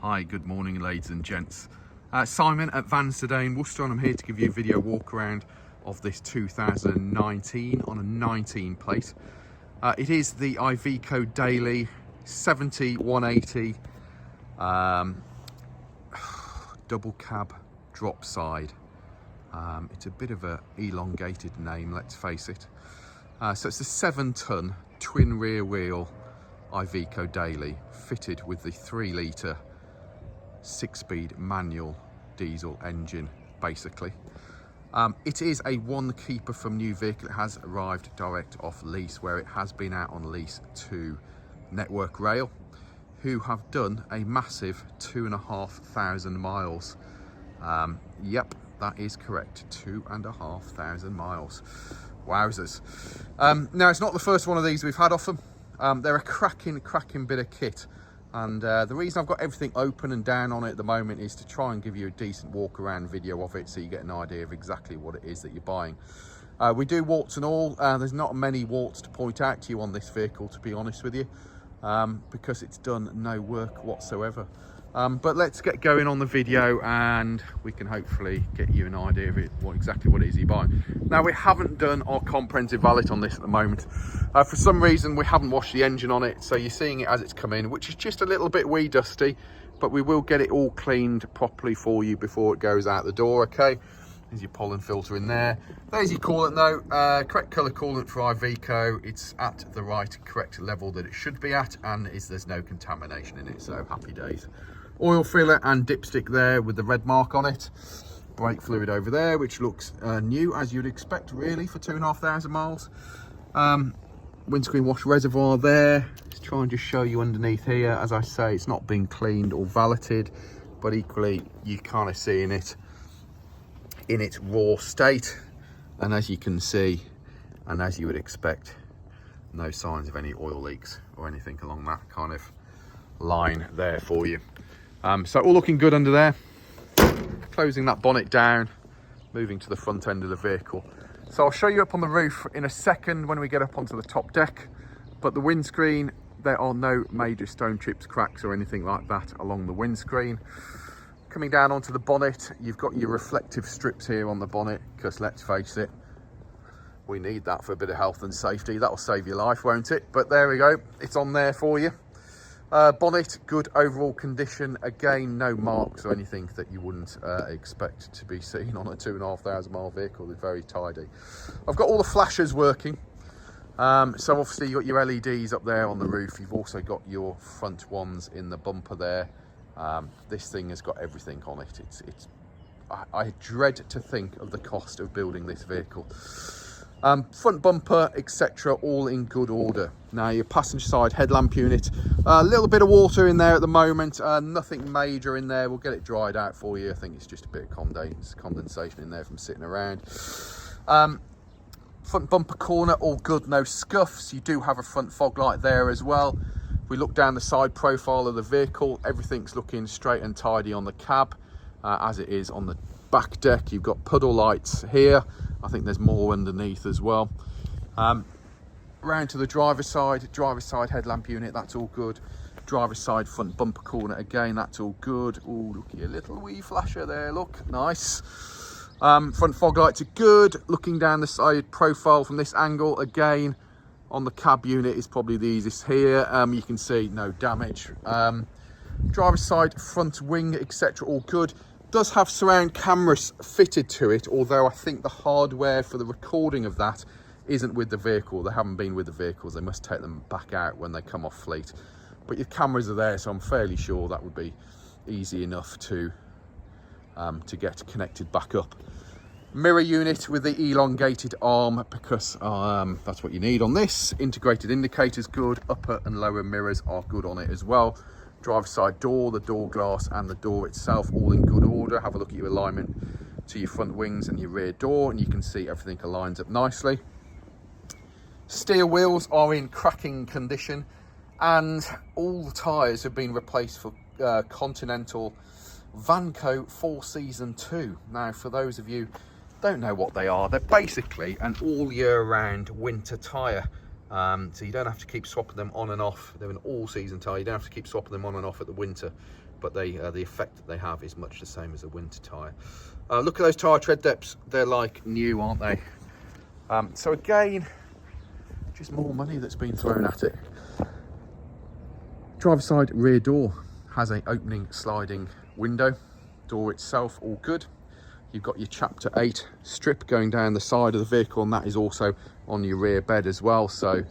Hi, good morning ladies and gents. Simon at Van Sedane, Worcester, and I'm here to give you a video walk around of this 2019 on a 19 plate. It is the Iveco Daily 70-180 double cab drop side. It's a bit of a elongated name, let's face it. So it's a 7-ton twin rear wheel Iveco Daily fitted with the 3-litre 6-speed manual diesel engine, basically. It is a one keeper from new vehicle. It has arrived direct off lease, where it has been out on lease to Network Rail, who have done a massive 2,500 miles. Yep, that is correct, 2,500 miles. Wowzers. Now, it's not the first one of these we've had off them. They're a cracking bit of kit. And the reason I've got everything open and down on it at the moment is to try and give you a decent walk around video of it, so you get an idea of exactly what it is that you're buying. We do warts and all. There's not many warts to point out to you on this vehicle, to be honest with you, because it's done no work whatsoever. But let's get going on the video and we can hopefully get you an idea of it, exactly what it is you're buying. Now, we haven't done our comprehensive valet on this at the moment. For some reason, we haven't washed the engine on it, so you're seeing it as it's come in, which is just a little bit wee dusty, but we will get it all cleaned properly for you before it goes out the door, okay? There's your pollen filter in there. There's your coolant though, correct colour coolant for Iveco. It's at the correct level that it should be at, and there's no contamination in it, so happy days. Oil filler and dipstick there with the red mark on it. Brake fluid over there, which looks new, as you'd expect really for 2,500 miles. Windscreen wash reservoir there. Let's try and just show you underneath here. As I say, it's not been cleaned or valeted, but equally you kind of seeing it in its raw state, and as you can see, and as you would expect, no signs of any oil leaks or anything along that kind of line there for you. So all looking good under there. Closing that bonnet down, moving to the front end of the vehicle. So I'll show you up on the roof in a second when we get up onto the top deck, but the windscreen, there are no major stone chips, cracks or anything like that along the windscreen. Coming down onto the bonnet, you've got your reflective strips here on the bonnet, because let's face it, we need that for a bit of health and safety. That'll save your life, won't it? But there we go, it's on there for you. Bonnet, good overall condition. Again, no marks or anything that you wouldn't expect to be seen on a 2,500 mile vehicle. They're very tidy. I've got all the flashers working. So obviously you've got your LEDs up there on the roof. You've also got your front ones in the bumper there. This thing has got everything on it. I dread to think of the cost of building this vehicle. Front bumper, etc., all in good order. Now, your passenger side headlamp unit, a little bit of water in there at the moment, nothing major in there. We'll get it dried out for you. I think it's just a bit of condensation in there from sitting around. Front bumper corner, all good, no scuffs. You do have a front fog light there as well. If we look down the side profile of the vehicle, everything's looking straight and tidy on the cab, as it is on the back deck. You've got puddle lights here. I think there's more underneath as well. Round to the driver's side headlamp unit, that's all good. Driver's side front bumper corner, again, that's all good. Oh, look at your little wee flasher there, look, nice. Front fog lights are good. Looking down the side profile from this angle, again, on the cab unit is probably the easiest here. You can see no damage. Driver's side front wing, etc., all good. Does have surround cameras fitted to it, although I think the hardware for the recording of that isn't with the vehicle. They haven't been with the vehicles. They must take them back out when they come off fleet. But your cameras are there, so I'm fairly sure that would be easy enough to get connected back up. Mirror unit with the elongated arm, because that's what you need on this. Integrated indicators good. Upper and lower mirrors are good on it as well. Driver's side door, the door glass and the door itself all in good order. Have a look at your alignment to your front wings and your rear door, and you can see everything aligns up nicely. Steer wheels are in cracking condition, and all the tyres have been replaced for Continental Vanco 4 Season 2. Now, for those of you who don't know what they are, they're basically an all year round winter tyre. So you don't have to keep swapping them on and off. They're an all-season tyre. You don't have to keep swapping them on and off at the winter but the effect that they have is much the same as a winter tyre. Look at those tyre tread depths, they're like new, aren't they? So again, just more money that's been thrown at it. Driver side rear door has an opening sliding window. Door itself all good. You've got your chapter 8 strip going down the side of the vehicle, and that is also on your rear bed as well. So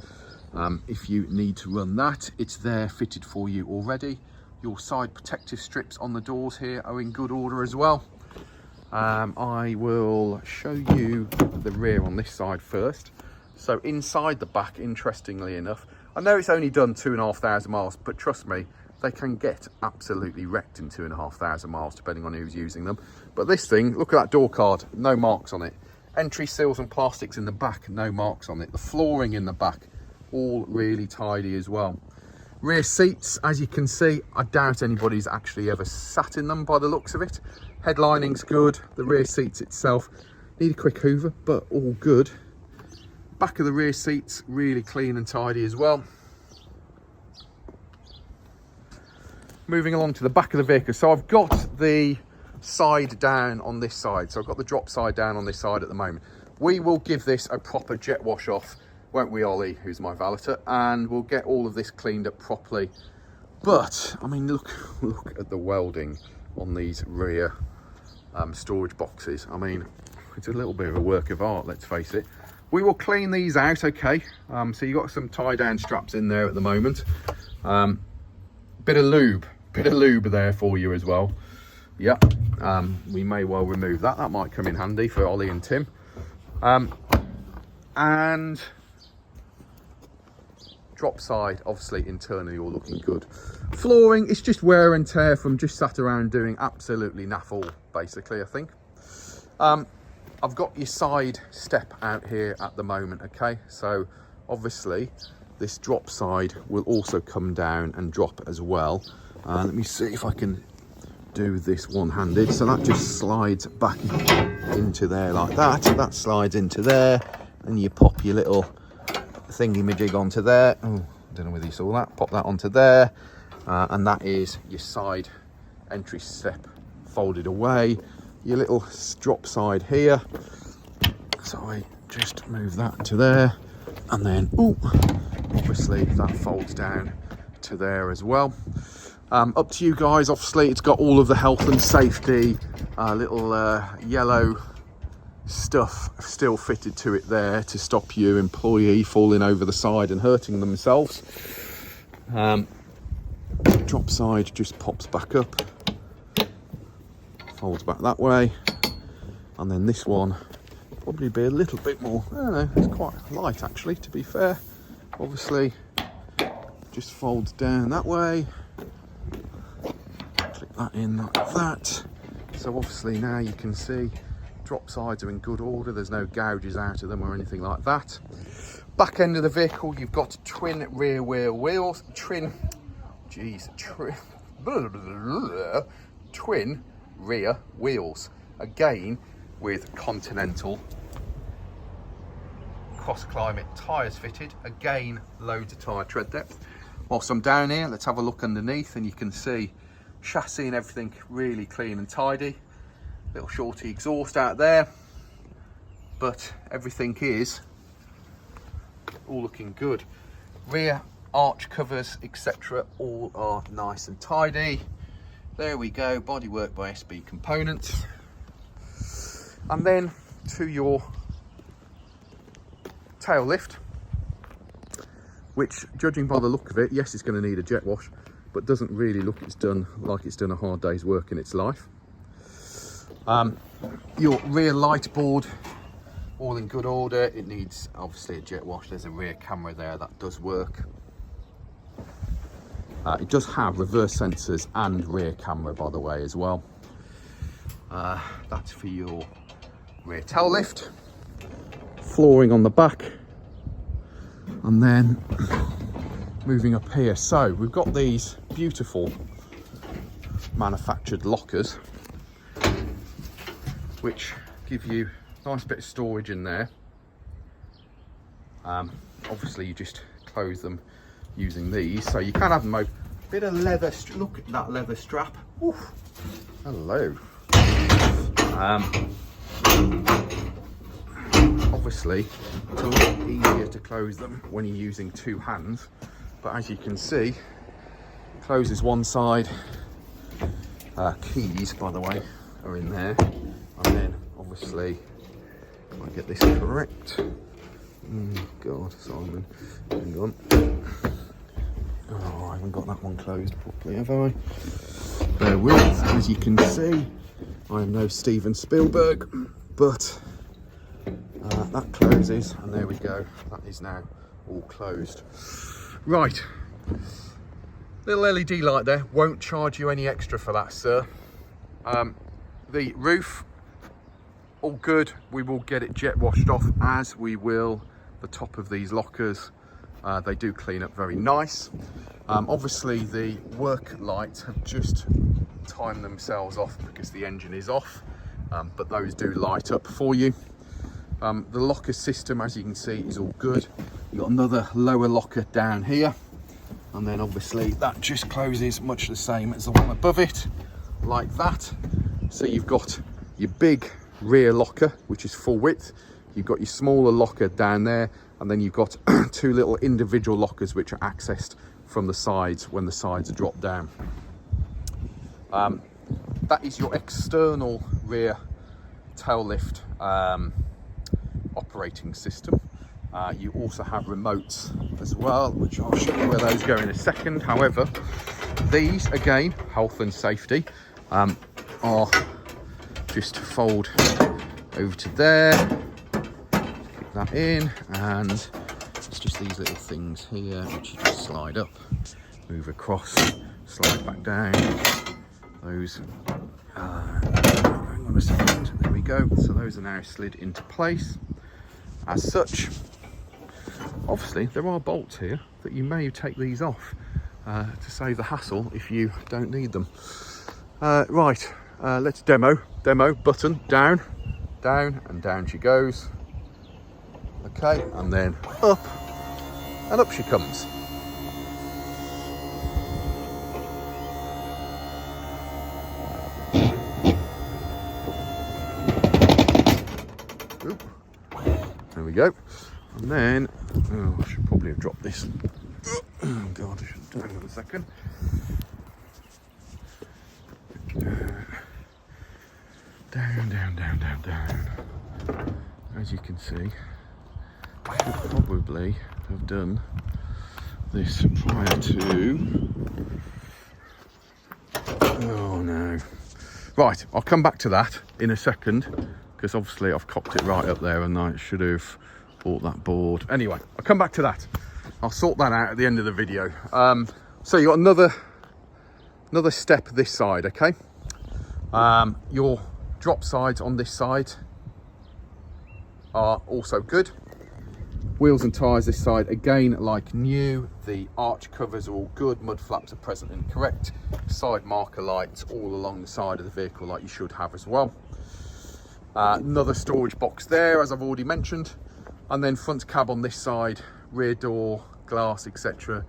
if you need to run that, it's there fitted for you already. Your side protective strips on the doors here are in good order as well. I will show you the rear on this side first. So inside the back, interestingly enough, I know it's only done 2,500 miles, but trust me, they can get absolutely wrecked in 2,500 miles, depending on who's using them. But this thing, look at that door card, no marks on it. Entry seals and plastics in the back, no marks on it. The flooring in the back, all really tidy as well. Rear seats, as you can see, I doubt anybody's actually ever sat in them by the looks of it. Headlining's good. The rear seats itself need a quick hoover, but all good. Back of the rear seats, really clean and tidy as well. Moving along to the back of the vehicle. So I've got the side down on this side. So I've got the drop side down on this side at the moment. We will give this a proper jet wash off, won't we, Ollie, who's my valeter? And we'll get all of this cleaned up properly. But, I mean, look at the welding on these rear storage boxes. I mean, it's a little bit of a work of art, let's face it. We will clean these out, okay. So you've got some tie down straps in there at the moment. Bit of lube there for you as well. Yeah, we may well remove that. That might come in handy for Ollie and Tim. And drop side, obviously internally all looking good. Flooring, it's just wear and tear from just sat around doing absolutely naff all, basically, I think. I've got your side step out here at the moment, okay? So obviously this drop side will also come down and drop as well. Let me see if I can do this one-handed. So that just slides back into there like that. That slides into there, and you pop your little thingy-majig onto there. Oh, I don't know whether you saw that. Pop that onto there, and that is your side entry step folded away. Your little drop side here, so I just move that to there, and then obviously that folds down to there as well. Up to you guys. Obviously it's got all of the health and safety little yellow stuff still fitted to it there to stop your employee falling over the side and hurting themselves. Drop side just pops back up, folds back that way, and then this one probably be a little bit more, I don't know, it's quite light actually, to be fair. Obviously just folds down that way, click that in like that. So obviously now you can see drop sides are in good order, there's no gouges out of them or anything like that. Back end of the vehicle, you've got twin rear wheel wheels, twin rear wheels, again with Continental cross climate tyres fitted. Again, loads of tyre tread depth. Whilst I'm down here, let's have a look underneath, and you can see chassis and everything really clean and tidy. Little shorty exhaust out there, but everything is all looking good. Rear arch covers, etc., all are nice and tidy. There we go, bodywork by SB Components. And then to your tail lift, which, judging by the look of it, yes, it's going to need a jet wash, but doesn't really look it's done a hard day's work in its life. Your rear light board, all in good order. It needs obviously a jet wash. There's a rear camera there that does work. It does have reverse sensors and rear camera, by the way, as well. That's for your rear tail lift. Flooring on the back, and then moving up here. So we've got these beautiful manufactured lockers, which give you a nice bit of storage in there. Obviously you just close them using these, so you can have them Bit of leather, look at that leather strap. Oof. Hello. Obviously, it's a lot easier to close them when you're using two hands, but as you can see, closes one side. Keys, by the way, are in there, and then obviously, if I get this correct. God, Simon, hang on. Oh, I haven't got that one closed properly, have I? Bear with, as you can see, I am no Steven Spielberg, but that closes, and there we go. That is now all closed. Right, little LED light there. Won't charge you any extra for that, sir. The roof, all good. We will get it jet washed off, as we will the top of these lockers. They do clean up very nice. Obviously the work lights have just timed themselves off because the engine is off, but those do light up for you. The locker system, as you can see, is all good. You've got another lower locker down here, and then obviously that just closes much the same as the one above it, like that. So you've got your big rear locker, which is full width. You've got your smaller locker down there, and then you've got two little individual lockers which are accessed from the sides when the sides are dropped down. That is your external rear tail lift operating system. You also have remotes as well, which I'll show you where those go in a second. However, these, again, health and safety, are just fold over to there, keep that in, and it's just these little things here which you just slide up, move across, slide back down. Those, hang on a second, there we go. So those are now slid into place. As such, obviously there are bolts here that you may take these off to save the hassle if you don't need them. Right, let's demo button, down, and down she goes. Okay, and then up, and up she comes. Oop. There we go. And then, oh, I should probably have dropped this. Oh God, I should have done it in a second. Down. As you can see, I should probably have done this prior to. Oh no. Right, I'll come back to that in a second, because obviously I've cocked it right up there and I should have bought that board. Anyway, I'll come back to that. I'll sort that out at the end of the video. So you got another step this side, okay? Your drop sides on this side are also good. Wheels and tyres this side, again, like new. The arch covers are all good. Mud flaps are present and correct. Side marker lights all along the side of the vehicle, like you should have as well. Another storage box there, as I've already mentioned. And then front cab on this side, rear door, glass, etc.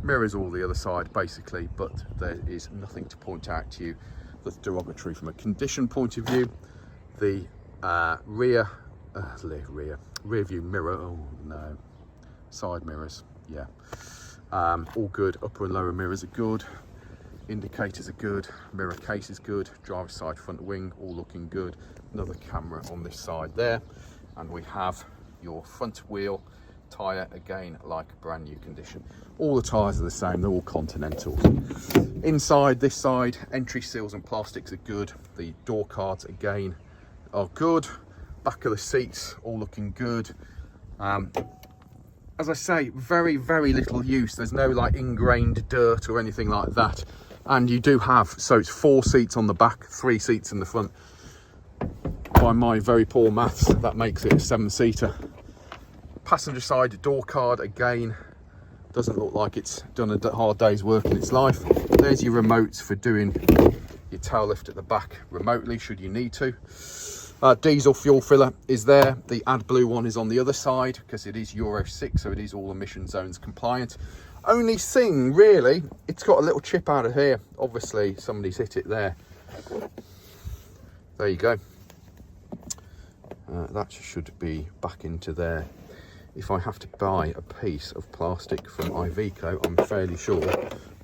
Mirrors all the other side, basically, but there is nothing to point out to you that's derogatory from a condition point of view. The rear view mirror, oh no, side mirrors, yeah, all good. Upper and lower mirrors are good, indicators are good, mirror case is good, driver's side front wing all looking good. Another camera on this side there, and we have your front wheel tyre, again, like brand new condition. All the tyres are the same, they're all Continentals. Inside this side, entry seals and plastics are good. The door cards, again, are good. Back of the seats, all looking good. As I say, very, very little use. There's no like ingrained dirt or anything like that. And you do have, so it's 4 seats on the back, 3 seats in the front. By my very poor maths, that makes it a 7-seater. Passenger side door card, again, doesn't look like it's done a hard day's work in its life. There's your remotes for doing your tail lift at the back remotely, should you need to. Diesel fuel filler is there. The AdBlue one is on the other side because it is Euro 6, so it is all emission zones compliant. Only thing really, it's got a little chip out of here. Obviously somebody's hit it there. There you go. That should be back into there. If I have to buy a piece of plastic from Iveco, I'm fairly sure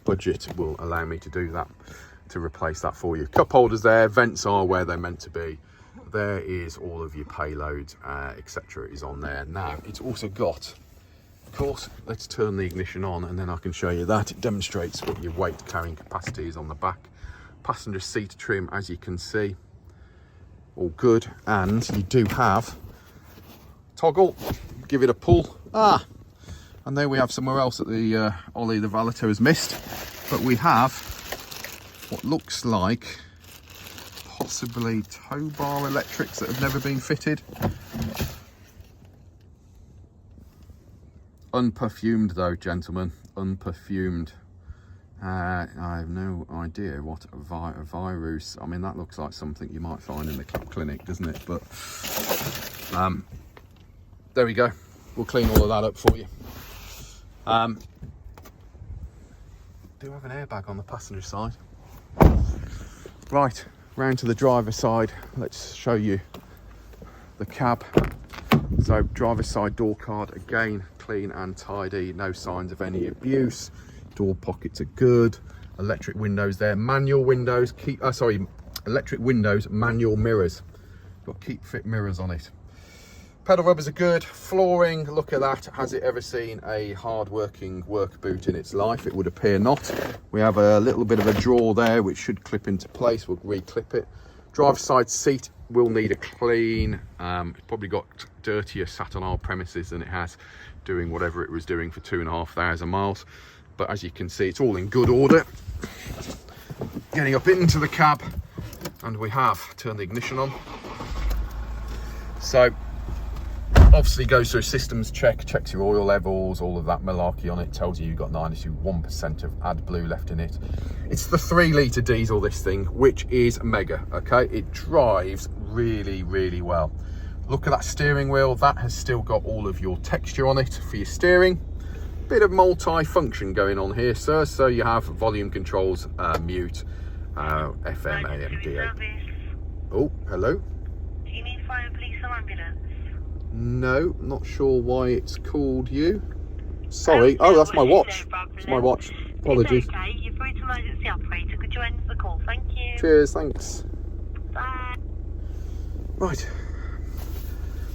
budget will allow me to do that, to replace that for you. Cup holders there, vents are where they're meant to be. There is all of your payloads, etc. is on there. Now, it's also got, of course, let's turn the ignition on and then I can show you that. It demonstrates what your weight carrying capacity is on the back. Passenger seat trim, as you can see, all good. And you do have toggle, give it a pull. And there we have somewhere else that the Ollie the valeter has missed. But we have what looks like possibly tow bar electrics that have never been fitted. Unperfumed though, gentlemen, unperfumed. I have no idea what a virus. I mean, that looks like something you might find in the clinic, doesn't it? But there we go. We'll clean all of that up for you. Do have an airbag on the passenger side. Right, round to the driver's side. Let's show you the cab. So driver's side door card, again, clean and tidy. No signs of any abuse. Door pockets are good. Electric windows there. Manual windows. Electric windows, manual mirrors. Got keep fit mirrors on it. Pedal rubbers are good. Flooring, look at that. Has it ever seen a hard working work boot in its life? It would appear not. We have a little bit of a drawer there which should clip into place. We'll re-clip it. Driver's side seat will need a clean. It's probably got dirtier sat on our premises than it has doing whatever it was doing for 2,500 miles. But as you can see, it's all in good order. Getting up into the cab, and we have turned the ignition on. So obviously goes through a systems check, checks your oil levels, all of that malarkey on it, tells you you've got 91% of AdBlue left in it. It's the 3-litre diesel, this thing, which is mega, okay? It drives really, really well. Look at that steering wheel. That has still got all of your texture on it for your steering. Bit of multi-function going on here, sir. So you have volume controls, mute, FM, AM, DA. Oh, hello. Do you need fire, police or ambulance? No, not sure why it's called you. Sorry. Oh, that's my watch. It's my watch. Apologies. It's okay. You're through to emergency operator. Could you end the call? Thank you. Cheers, thanks. Bye. Right.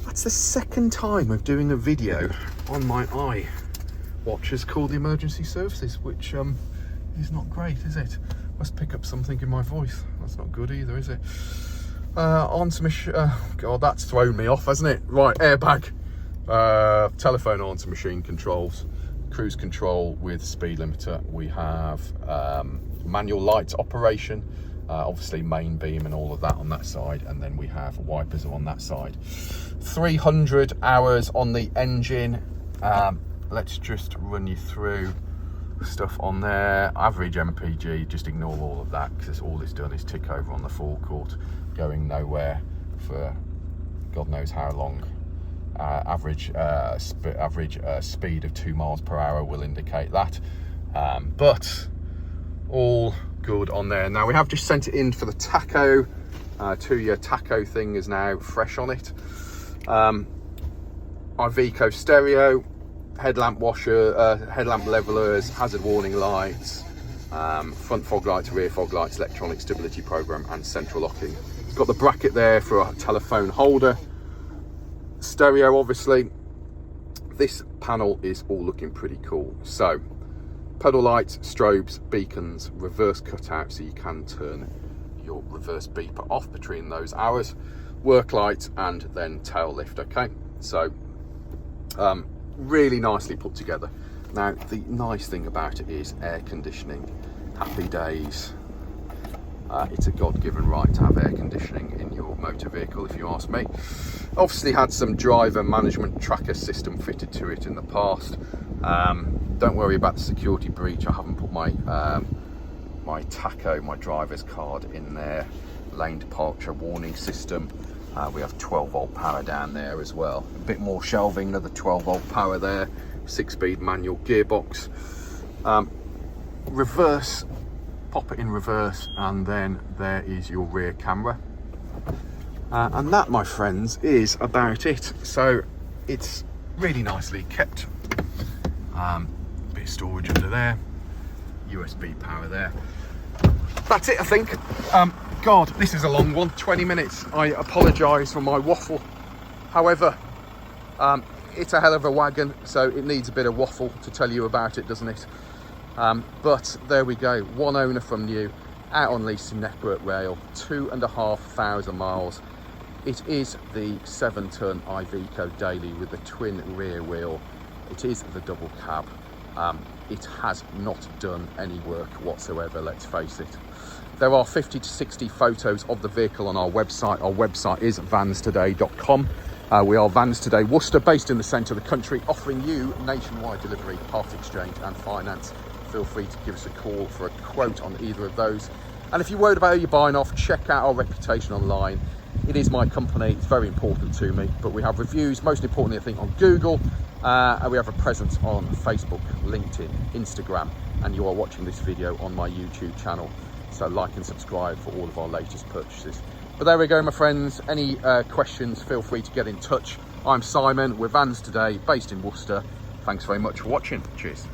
That's the second time of doing a video on my watch is called the emergency services, which is not great, is it? Must pick up something in my voice. That's not good either, is it? God, that's thrown me off, hasn't it? Right, airbag, telephone onto machine controls, cruise control with speed limiter. We have manual lights operation, obviously main beam and all of that on that side, and then we have wipers on that side. 300 hours on the engine. Let's just run you through stuff on there. Average MPG, just ignore all of that because all it's done is tick over on the forecourt, going nowhere for God knows how long. Average speed of 2 miles per hour will indicate that, but all good on there. Now we have just sent it in for the tacho. 2-year tacho thing is now fresh on it. Iveco stereo, headlamp washer, headlamp levelers, hazard warning lights, front fog lights, rear fog lights, electronic stability program, and central locking. It's got the bracket there for a telephone holder. Stereo, obviously. This panel is all looking pretty cool. So, pedal lights, strobes, beacons, reverse cutout, so you can turn your reverse beeper off between those hours. Work light, and then tail lift. Okay, so really nicely put together. Now the nice thing about it is air conditioning. Happy days. It's a God-given right to have air conditioning in your motor vehicle, if you ask me. Obviously had some driver management tracker system fitted to it in the past. Don't worry about the security breach. I haven't put my my tacho, my driver's card, in there. Lane departure warning system. We have 12-volt power down there as well. A bit more shelving, another 12-volt power there. 6-speed manual gearbox. Reverse, pop it in reverse, and then there is your rear camera. And that, my friends, is about it. So it's really nicely kept. Bit of storage under there, USB power there. That's it, I think. God, this is a long one, 20 minutes. I apologise for my waffle. However, it's a hell of a wagon, so it needs a bit of waffle to tell you about it, doesn't it? But there we go, one owner from new, out on lease to Network Rail, 2,500 miles. It is the 7-ton Iveco Daily with the twin rear wheel. It is the double cab. It has not done any work whatsoever, let's face it. There are 50 to 60 photos of the vehicle on our website. Our website is vanstoday.com. We are Vans Today Worcester, based in the centre of the country, offering you nationwide delivery, part exchange and finance. Feel free to give us a call for a quote on either of those. And if you're worried about who you're buying off, check out our reputation online. It is my company, it's very important to me, but we have reviews, most importantly I think on Google, and we have a presence on Facebook, LinkedIn, Instagram, and you are watching this video on my YouTube channel. So like and subscribe for all of our latest purchases. But there we go, my friends. Any questions, feel free to get in touch. I'm Simon, we're Vans Today, based in Worcester. Thanks very much for watching. Cheers.